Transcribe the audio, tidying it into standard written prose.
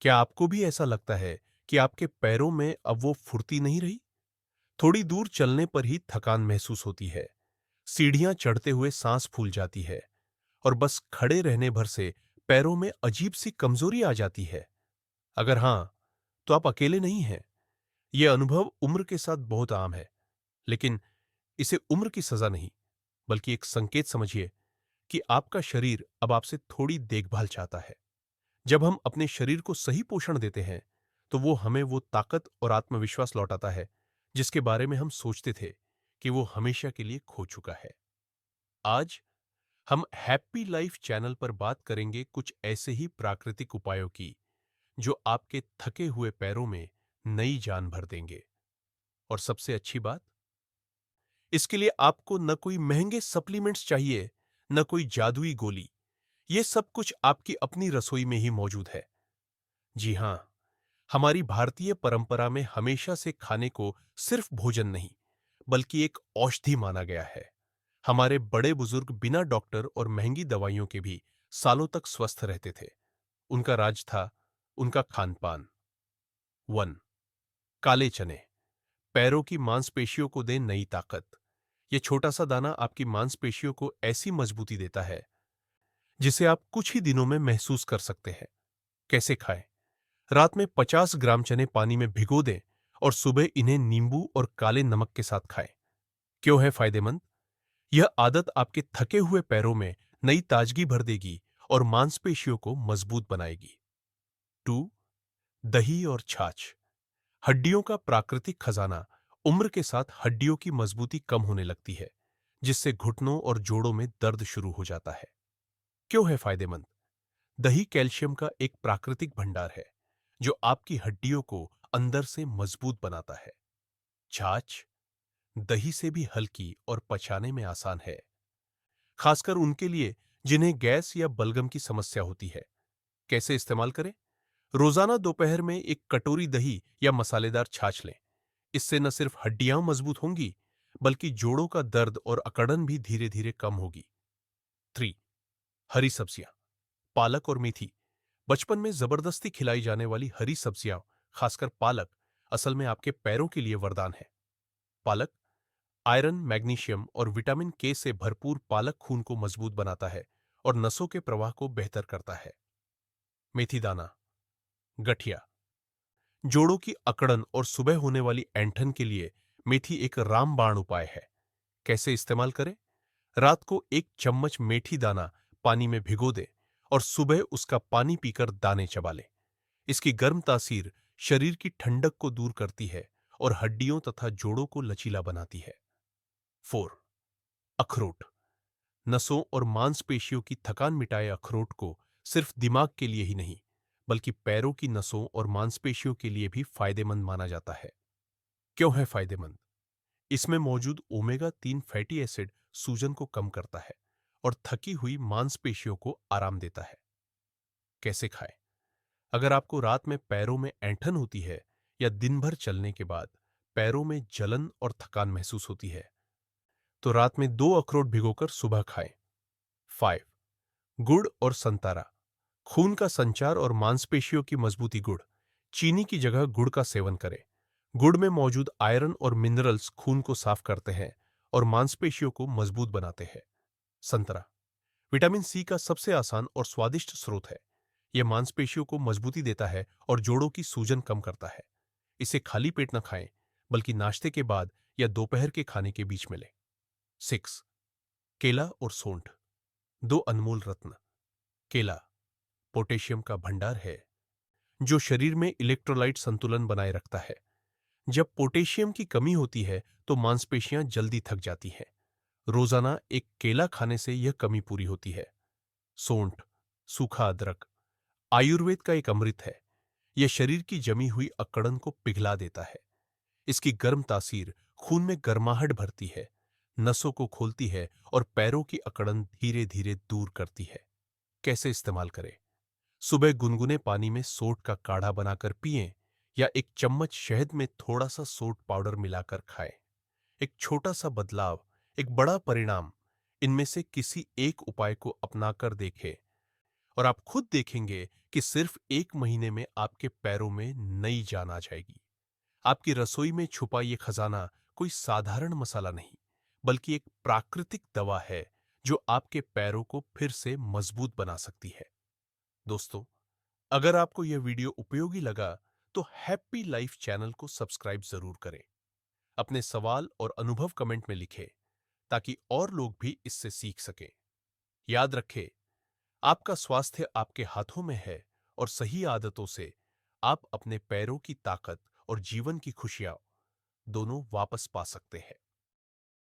क्या आपको भी ऐसा लगता है कि आपके पैरों में अब वो फुर्ती नहीं रही? थोड़ी दूर चलने पर ही थकान महसूस होती है, सीढ़ियां चढ़ते हुए सांस फूल जाती है और बस खड़े रहने भर से पैरों में अजीब सी कमजोरी आ जाती है। अगर हां, तो आप अकेले नहीं हैं। यह अनुभव उम्र के साथ बहुत आम है, लेकिन इसे उम्र की सजा नहीं, बल्कि एक संकेत समझिए कि आपका शरीर अब आपसे थोड़ी देखभाल चाहता है। जब हम अपने शरीर को सही पोषण देते हैं, तो वो हमें वो ताकत और आत्मविश्वास लौटाता है, जिसके बारे में हम सोचते थे कि वो हमेशा के लिए खो चुका है। आज हम हैप्पी लाइफ चैनल पर बात करेंगे कुछ ऐसे ही प्राकृतिक उपायों की, जो आपके थके हुए पैरों में नई जान भर देंगे। और सबसे अच्छी बात, इसके लिए आपको न कोई महंगे सप्लीमेंट्स चाहिए, न कोई जादुई गोली। ये सब कुछ आपकी अपनी रसोई में ही मौजूद है। जी हां, हमारी भारतीय परंपरा में हमेशा से खाने को सिर्फ भोजन नहीं, बल्कि एक औषधि माना गया है। हमारे बड़े बुजुर्ग बिना डॉक्टर और महंगी दवाइयों के भी सालों तक स्वस्थ रहते थे। उनका राज था उनका खान-पान। 1. काले चने पैरों की मांसपेशियों को दें नई ताकत। यह छोटा सा दाना आपकी मांसपेशियों को ऐसी मजबूती देता है, जिसे आप कुछ ही दिनों में महसूस कर सकते हैं। कैसे खाएं? रात में 50 ग्राम चने पानी में भिगो दें और सुबह इन्हें नींबू और काले नमक के साथ खाएं। क्यों है फायदेमंद? यह आदत आपके थके हुए पैरों में नई ताजगी भर देगी और मांसपेशियों को मजबूत बनाएगी। 2. दही और छाछ हड्डियों का प्राकृतिक खजाना। उम्र के साथ हड्डियों की मजबूती कम होने लगती है, जिससे घुटनों और जोड़ों में दर्द शुरू हो जाता है। क्यों है फायदेमंद? दही कैल्शियम का एक प्राकृतिक भंडार है, जो आपकी हड्डियों को अंदर से मजबूत बनाता है। छाछ दही से भी हल्की और पचाने में आसान है, खासकर उनके लिए जिन्हें गैस या बलगम की समस्या होती है। कैसे इस्तेमाल करें? रोजाना दोपहर में एक कटोरी दही या मसालेदार छाछ लें। इससे न सिर्फ हड्डियां मजबूत होंगी, बल्कि जोड़ों का दर्द और अकड़न भी धीरे धीरे कम होगी। 3. हरी सब्जियां पालक और मेथी बचपन में जबरदस्ती खिलाई जाने वाली हरी सब्जियां, खासकर पालक, असल में आपके पैरों के लिए वरदान है। पालक आयरन, मैग्नीशियम और विटामिन के से भरपूर पालक खून को मजबूत बनाता है और नसों के प्रवाह को बेहतर करता है। मेथी दाना गठिया जोड़ों की अकड़न और सुबह होने वाली ऐंठन के लिए मेथी एक रामबाण उपाय है। कैसे इस्तेमाल करें? रात को एक चम्मच मेथी दाना पानी में भिगो दें और सुबह उसका पानी पीकर दाने चबा लें। इसकी गर्म तासीर शरीर की ठंडक को दूर करती है और हड्डियों तथा जोड़ों को लचीला बनाती है। 4. अखरोट नसों और मांसपेशियों की थकान मिटाए। अखरोट को सिर्फ दिमाग के लिए ही नहीं, बल्कि पैरों की नसों और मांसपेशियों के लिए भी फायदेमंद माना जाता है। क्यों है फायदेमंद? इसमें मौजूद ओमेगा 3 फैटी एसिड सूजन को कम करता है और थकी हुई मांसपेशियों को आराम देता है। कैसे खाएं? अगर आपको रात में पैरों में ऐंठन होती है या दिन भर चलने के बाद पैरों में जलन और थकान महसूस होती है, तो रात में 2 अखरोट भिगोकर सुबह खाएं। 5. गुड़ और संतरा खून का संचार और मांसपेशियों की मजबूती। गुड़ चीनी की जगह गुड़ का सेवन करें। गुड़ में मौजूद आयरन और मिनरल्स खून को साफ करते हैं और मांसपेशियों को मजबूत बनाते हैं। संतरा विटामिन सी का सबसे आसान और स्वादिष्ट स्रोत है। यह मांसपेशियों को मजबूती देता है और जोड़ों की सूजन कम करता है। इसे खाली पेट न खाएं, बल्कि नाश्ते के बाद या दोपहर के खाने के बीच में लें। 6. केला और सोंठ दो अनमोल रत्न। केला पोटेशियम का भंडार है, जो शरीर में इलेक्ट्रोलाइट संतुलन बनाए रखता है। जब पोटेशियम की कमी होती है, तो मांसपेशियां जल्दी थक जाती हैं। रोजाना एक केला खाने से यह कमी पूरी होती है। सोंठ सूखा अदरक आयुर्वेद का एक अमृत है। यह शरीर की जमी हुई अकड़न को पिघला देता है। इसकी गर्म तासीर खून में गर्माहट भरती है, नसों को खोलती है और पैरों की अकड़न धीरे धीरे दूर करती है। कैसे इस्तेमाल करें? सुबह गुनगुने पानी में सोंठ का काढ़ा बनाकर पिएं या एक चम्मच शहद में थोड़ा सा सोंठ पाउडर मिलाकर खाएं। एक छोटा सा बदलाव, एक बड़ा परिणाम। इनमें से किसी एक उपाय को अपनाकर देखें और आप खुद देखेंगे कि सिर्फ 1 महीने में आपके पैरों में नई जान आ जाएगी। आपकी रसोई में छुपा ये खजाना कोई साधारण मसाला नहीं, बल्कि एक प्राकृतिक दवा है जो आपके पैरों को फिर से मजबूत बना सकती है। दोस्तों, अगर आपको यह वीडियो उपयोगी लगा, तो हैप्पी लाइफ चैनल को सब्सक्राइब जरूर करें। अपने सवाल और अनुभव कमेंट में लिखें ताकि और लोग भी इससे सीख सकें। याद रखें, आपका स्वास्थ्य आपके हाथों में है और सही आदतों से आप अपने पैरों की ताकत और जीवन की खुशियां दोनों वापस पा सकते हैं।